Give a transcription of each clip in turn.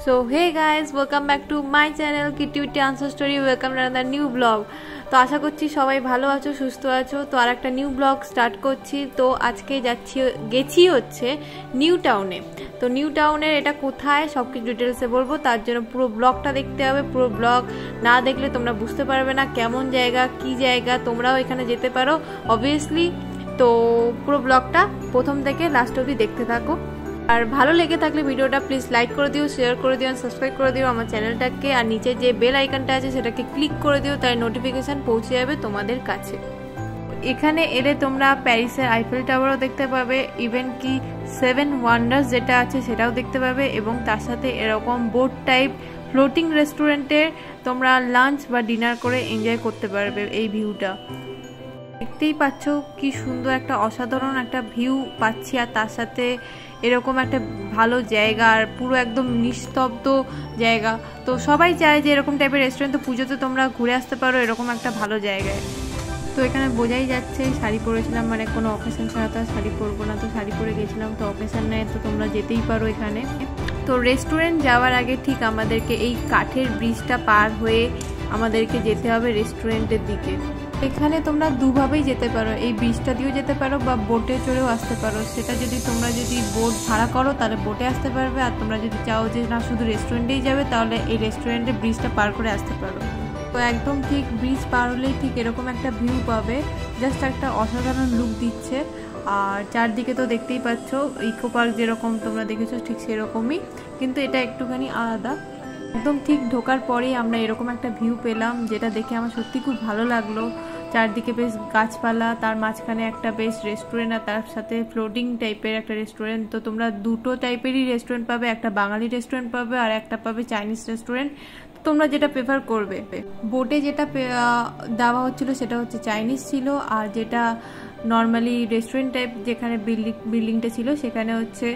So hey guys, welcome back to my channel Kitty Answer Story. Welcome to another new vlog. তো আশা করছি সবাই ভালো আছো, সুস্থ আছো। তো আর একটা নিউ ব্লগ স্টার্ট করছি। তো আজকে গেছি হচ্ছে নিউ টাউনে। তো নিউ টাউনের এটা কোথায় সব কিছু ডিটেলসে বলবো, তার জন্য পুরো ব্লগটা দেখতে হবে। পুরো ব্লগ না দেখলে তোমরা বুঝতে পারবে না কেমন জায়গা, কি জায়গা। তোমরাও এখানে যেতে পারো অবভিয়াসলি। তো পুরো ব্লগটা প্রথম থেকে লাস্ট অবধি দেখতে থাকো। আর ভালো লেগে থাকলে ভিডিওটা প্লিজ লাইক করে দিও, শেয়ার করে দিও, সাবস্ক্রাইব করে দিও আমার চ্যানেলটাকে। আর নিচে যে বেল আইকনটা আছে সেটাকে ক্লিক করে দিও, তাই নোটিফিকেশান পৌঁছে যাবে তোমাদের কাছে। এখানে এলে তোমরা প্যারিসের আইফেল টাওয়ারও দেখতে পাবে, ইভেন কি 7 ওয়ান্ডার্স যেটা আছে সেটাও দেখতে পাবে, এবং তার সাথে এরকম বোট টাইপ ফ্লোটিং রেস্টুরেন্টে তোমরা লাঞ্চ বা ডিনার করে এনজয় করতে পারবে এই ভিউটা। দেখতেই পাচ্ছ কি সুন্দর একটা অসাধারণ একটা ভিউ পাচ্ছি, আর তার সাথে এরকম একটা ভালো জায়গা আর পুরো একদম নিস্তব্ধ জায়গা। তো সবাই চায় যে এরকম টাইপের রেস্টুরেন্ট, তো পুজোতে তোমরা ঘুরে আসতে পারো এরকম একটা ভালো জায়গায়। তো এখানে বোঝাই যাচ্ছে শাড়ি পরেছিলাম, মানে কোনো অকেশন ছাড়া তো শাড়ি পরবো না, তো শাড়ি পরে গেছিলাম। তো অকেশন নেয় তো তোমরা যেতেই পারো এখানে। তো রেস্টুরেন্ট যাওয়ার আগে ঠিক আমাদেরকে এই কাঠের ব্রিজটা পার হয়ে আমাদেরকে যেতে হবে রেস্টুরেন্টের দিকে। এখানে তোমরা দুভাবেই যেতে পারো, এই ব্রিজটা দিয়েও যেতে পারো বা বোটে চড়েও আসতে পারো। সেটা তোমরা যদি বোট ভাড়া করো তাহলে বোটে আসতে পারবে, আর তোমরা যদি চাও যে না শুধু রেস্টুরেন্টেই যাবে তাহলে এই রেস্টুরেন্টের ব্রিজটা পার করে আসতে পারো। তো একদম ঠিক ব্রিজ পার হলেই ঠিক এরকম একটা ভিউ পাবে, জাস্ট একটা অসাধারণ লুক দিচ্ছে। আর চারদিকে তো দেখতেই পাচ্ছ ইকো পার্ক যেরকম তোমরা দেখেছো ঠিক সেরকমই, কিন্তু এটা একটুখানি আলাদা। একদম ঠিক ঢোকার পরেই আমরা এরকম একটা ভিউ পেলাম, যেটা দেখে আমার সত্যি খুব ভালো লাগলো। চারদিকে বেশ গাছপালা, তার মাঝখানে একটা বেশ রেস্টুরেন্ট, আর তার সাথে ফ্লোটিং টাইপের একটা রেস্টুরেন্ট। তো তোমরা দুটো টাইপেরই রেস্টুরেন্ট পাবে, একটা বাঙালি রেস্টুরেন্ট পাবে আর একটা পাবে চাইনিজ রেস্টুরেন্ট। তোমরা যেটা প্রেফার করবে। বোটে যেটা দেওয়া হচ্ছিল সেটা হচ্ছে চাইনিজ ছিল, আর যেটা নর্মালি রেস্টুরেন্ট টাইপ যেখানে বিল্ডিংটা ছিল সেখানে হচ্ছে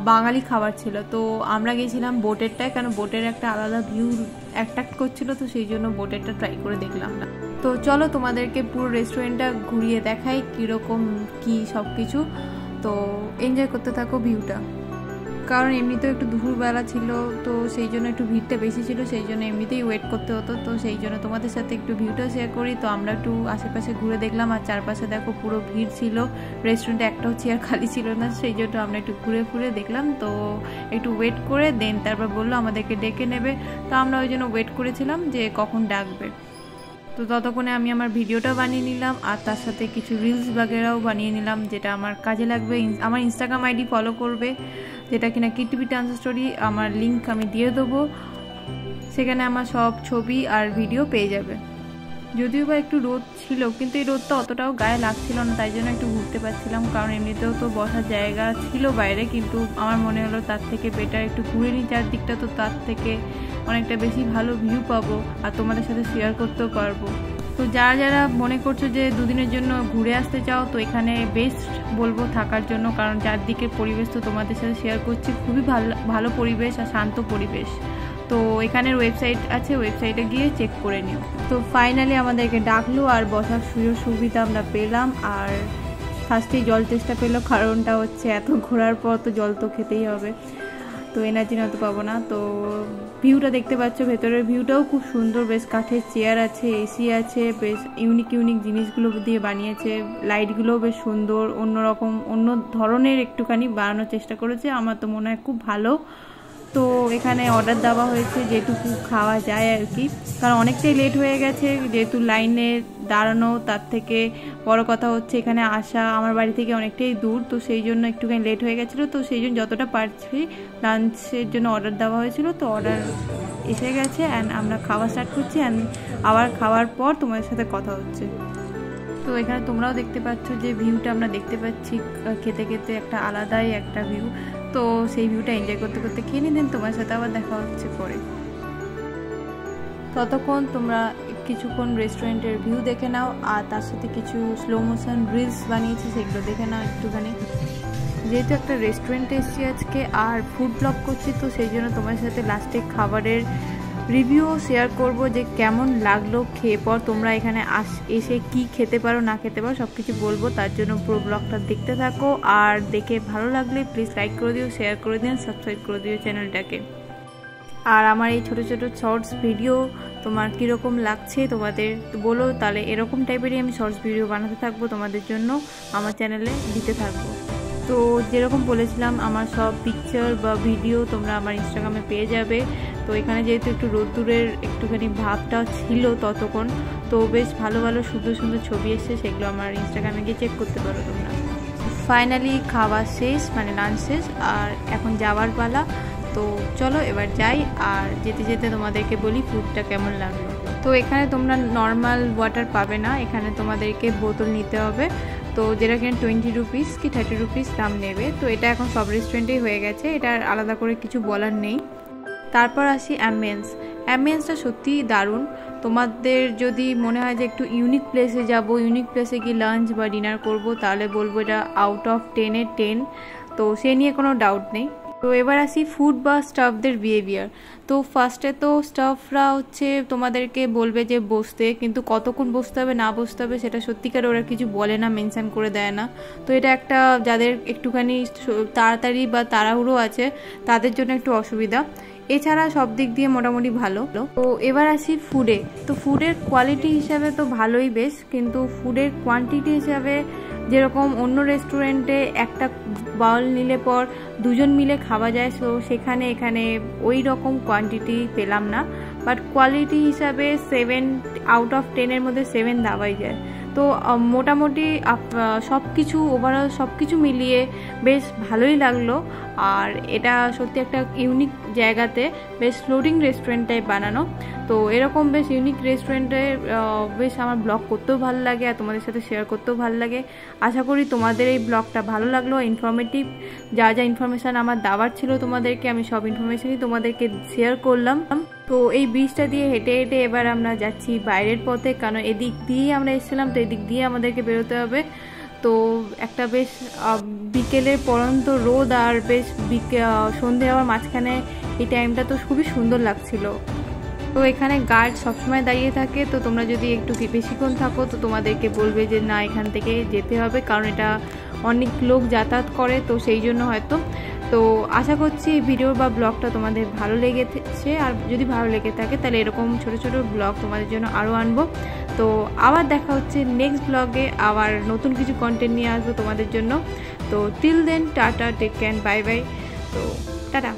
বাঙালি খাবার ছিল। তো আমরা গেছিলাম বোটেরটায়, কারণ বোটের একটা আলাদা ভিউ অ্যাট্রাক্ট করছিল, তো সেই জন্য বোটেরটা ট্রাই করে দেখলাম না। তো চলো তোমাদেরকে পুরো রেস্টুরেন্টটা ঘুরিয়ে দেখাই কীরকম কি সব কিছু। তো এনজয় করতে থাকো ভিউটা। কারণ এমনিতেও একটু দুপুরবেলা ছিল, তো সেই জন্য একটু ভিড়টা বেশি ছিল, সেই জন্য এমনিতেই ওয়েট করতে হতো। তো সেই জন্য তোমাদের সাথে একটু ভিউটা শেয়ার করি। তো আমরা একটু আশেপাশে ঘুরে দেখলাম, আর চারপাশে দেখো পুরো ভিড় ছিল, রেস্টুরেন্টে একটাও চেয়ার খালি ছিল না, সেই জন্য আমরা একটু ঘুরে ঘুরে দেখলাম। তো একটু ওয়েট করে দেন তারপর বললো আমাদেরকে ডেকে নেবে, তো আমরা ওই জন্য ওয়েট করেছিলাম যে কখন ডাকবে। তো ততক্ষণে আমি আমার ভিডিওটা বানিয়ে নিলাম, আর তার সাথে কিছু রিলস বাগেরাও বানিয়ে নিলাম, যেটা আমার কাজে লাগবে। আমার ইনস্টাগ্রাম আইডি ফলো করবে, যেটা কিনা কিটি আনসার স্টোরি। আমার লিঙ্ক আমি দিয়ে দেবো, সেখানে আমার সব ছবি আর ভিডিও পেয়ে যাবে। যদিও বা একটু রোদ ছিল, কিন্তু এই রোদটা অতটাও গায়ে লাগছিল না, তাই জন্য একটু ঘুরতে পারছিলাম। কারণ এমনিতেও তো বসার জায়গা ছিল বাইরে, কিন্তু আমার মনে হলো তার থেকে বেটার একটু ঘুরে নিই চারদিকটা, তো তার থেকে অনেকটা বেশি ভালো ভিউ পাবো আর তোমাদের সাথে শেয়ার করতেও পারবো। তো যারা যারা মনে করছো যে দুদিনের জন্য ঘুরে আসতে চাও, তো এখানে বেস্ট বলবো থাকার জন্য, কারণ চারদিকের পরিবেশ তো তোমাদের সাথে শেয়ার করছি, খুবই ভালো পরিবেশ আর শান্ত পরিবেশ। তো এখানের ওয়েবসাইট আছে, ওয়েবসাইটে গিয়ে চেক করে নিও। তো ফাইনালি আমাদেরকে ডাকলো আর বসার সুযোগ সুবিধা আমরা পেলাম। আর ফার্স্টেই জল চেষ্টা পেলো, কারণটা হচ্ছে এত ঘোরার পর তো জল তো খেতেই হবে, তো এনার্জি না তো পাবো না। তো ভিউটা দেখতে পাচ্ছ, ভেতরের ভিউটাও খুব সুন্দর, বেশ কাঠের চেয়ার আছে, এসি আছে, বেশ ইউনিক জিনিসগুলো দিয়ে বানিয়েছে। লাইটগুলোও বেশ সুন্দর, অন্যরকম অন্য ধরনের একটুখানি বানানোর চেষ্টা করেছে, আমার তো মনে হয় খুব ভালো। তো এখানে অর্ডার দেওয়া হয়েছে যেটুকু খাওয়া যায় আর কি, কারণ অনেকটাই লেট হয়ে গেছে, যেহেতু লাইনে দাঁড়ানো, তার থেকে বড় কথা হচ্ছে এখানে আসা আমার বাড়ি থেকে অনেকটাই দূর, তো সেই জন্য একটুখানি লেট হয়ে গেছিলো। তো সেই জন্য যতটা পারছি লাঞ্চের জন্য অর্ডার দেওয়া হয়েছিল, তো অর্ডার এসে গেছে অ্যান্ড আমরা খাওয়া স্টার্ট করছি, অ্যান্ড আবার খাওয়ার পর তোমাদের সাথে কথা হচ্ছে। তো এখানে তোমরাও দেখতে পাচ্ছ যে ভিউটা আমরা দেখতে পাচ্ছি, খেতে খেতে একটা আলাদাই একটা ভিউ। তো সেই ভিউটা এনজয় করতে করতে খেয়ে নিই, দেন তোমার সাথে আবার দেখা হচ্ছে পরে। ততক্ষণ তোমরা কিছুক্ষণ রেস্টুরেন্টের ভিউ দেখে নাও, আর তার সাথে কিছু স্লো মোশন রিলস বানিয়েছি সেগুলো দেখে নাও একটুখানি। যেহেতু একটা রেস্টুরেন্টে এসেছি আজকে আর ফুড ব্লগ করছি, তো সেই জন্য তোমার সাথে লাস্টে খাবারের রিভিউ শেয়ার করব যে কেমন লাগলো খেয়ে পর, তোমরা এখানে এসে কি খেতে পারো না খেতে পারো সব কিছু বলবো। তার জন্য পুরো ব্লগটা দেখতে থাকো, আর দেখে ভালো লাগলে প্লিজ লাইক করে দিও, শেয়ার করে দিও, সাবস্ক্রাইব করে দিও চ্যানেলটাকে। আর আমার এই ছোট ছোট শর্টস ভিডিও তোমার কীরকম লাগছে তোমাদের বলো, তাহলে এরকম টাইপেরই আমি শর্টস ভিডিও বানাতে থাকবো তোমাদের জন্য, আমার চ্যানেলে দিতে থাকবো। তো যেরকম বলেছিলাম আমার সব পিকচার বা ভিডিও তোমরা আমার ইনস্টাগ্রামে পেয়ে যাবে। তো এখানে যেহেতু একটু রোদ্দুরের একটুখানি ভাবটা ছিল ততক্ষণ, তো বেশ ভালো ভালো সুন্দর সুন্দর ছবি এসছে, সেগুলো আমার ইনস্টাগ্রামে গিয়ে চেক করতে পারো তোমরা। ফাইনালি খাওয়া শেষ, মানে লাঞ্চ শেষ, আর এখন যাওয়ার পালা। তো চলো এবার যাই, আর যেতে যেতে তোমাদেরকে বলি ফুডটা কেমন লাগলো। তো এখানে তোমরা নর্মাল ওয়াটার পাবে না, এখানে তোমাদেরকে বোতল নিতে হবে। তো যেটা কিনা 20 রুপিস কি 30 রুপিস দাম নেবে। তো এটা এখন সব রেস্টুরেন্টেই হয়ে গেছে, এটা আলাদা করে কিছু বলার নেই। তারপর আসি অ্যাম্বিয়েন্সটা সত্যিই দারুণ। তোমাদের যদি মনে হয় যে একটু ইউনিক প্লেসে যাব, ইউনিক প্লেসে গিয়ে লাঞ্চ বা ডিনার করব, তাহলে বলবো এটা আউট অফ 10-এ 10। তো সে নিয়ে কোনো ডাউট নেই। তো এবার আসি ফুড বা স্টাফদের বিহেভিয়ার। তো ফার্স্টে তো স্টাফরা হচ্ছে তোমাদেরকে বলবে যে বসতে, কিন্তু কতক্ষণ বসতে হবে না বসতে হবে সেটা সত্যিকার ওরা কিছু বলে না, মেনশন করে দেয় না। তো এটা একটা যাদের একটুখানি তাড়াতাড়ি বা তাড়াহুড়ো আছে তাদের জন্য একটু অসুবিধা, এছাড়া সব দিক দিয়ে মোটামুটি ভালো। তো এবার আসি ফুডে। তো ফুডের কোয়ালিটি হিসাবে তো ভালোই বেশ, কিন্তু ফুডের কোয়ান্টিটি হিসাবে যেরকম অন্য রেস্টুরেন্টে একটা বাউল নিলে পর দুজন মিলে খাওয়া যায়, সো সেখানে এখানে ওই রকম কোয়ান্টিটি পেলাম না। বাট কোয়ালিটি হিসাবে 7 আউট অফ 10-এর মধ্যে 7 দেওয়াই যায়। তো মোটামুটি সব কিছু ওভারঅল সব কিছু মিলিয়ে বেশ ভালোই লাগলো। আর এটা সত্যি একটা ইউনিক জায়গাতে বেশ ফ্লোটিং রেস্টুরেন্ট টাইপ বানানো। তো এরকম বেশ ইউনিক রেস্টুরেন্টে বেশ আমার ব্লগ করতেও ভালো লাগে আর তোমাদের সাথে শেয়ার করতেও ভালো লাগে। আশা করি তোমাদের এই ব্লগটা ভালো লাগলো, ইনফরমেটিভ। যা যা ইনফরমেশান আমার দেওয়ার ছিল তোমাদেরকে আমি সব ইনফরমেশানই তোমাদেরকে শেয়ার করলাম। তো এই ব্রিজটা দিয়ে হেঁটে হেঁটে এবার আমরা যাচ্ছি বাইরের পথে, কারণ এদিক দিয়েই আমরা এসেছিলাম, তো এদিক দিয়ে আমাদেরকে বেরোতে হবে। তো একটা বেশ বিকেলের পরন্ত রোদ আর বেশ সন্ধে হওয়ার মাঝখানে এই টাইমটা তো খুবই সুন্দর লাগছিল। তো এখানে গার্ড সবসময় দাঁড়িয়ে থাকে, তো তোমরা যদি একটু বেশিক্ষণ থাকো তো তোমাদেরকে বলবে যে না এখান থেকে যেতে হবে, কারণ এটা অনেক লোক যাতায়াত করে, তো সেই জন্য হয়তো। তো আশা করছি এই ভিডিও বা ব্লগটা তোমাদের ভালো লেগেছে, আর যদি ভালো লেগে থাকে তাহলে এরকম ছোট ছোট ব্লগ তোমাদের জন্য আরও আনবো। তো আবার দেখা হচ্ছে নেক্সট ব্লগে, আবার নতুন কিছু কন্টেন্ট নিয়ে আসবো তোমাদের জন্য। তো till then tata, take care, bye bye. তো টাটা।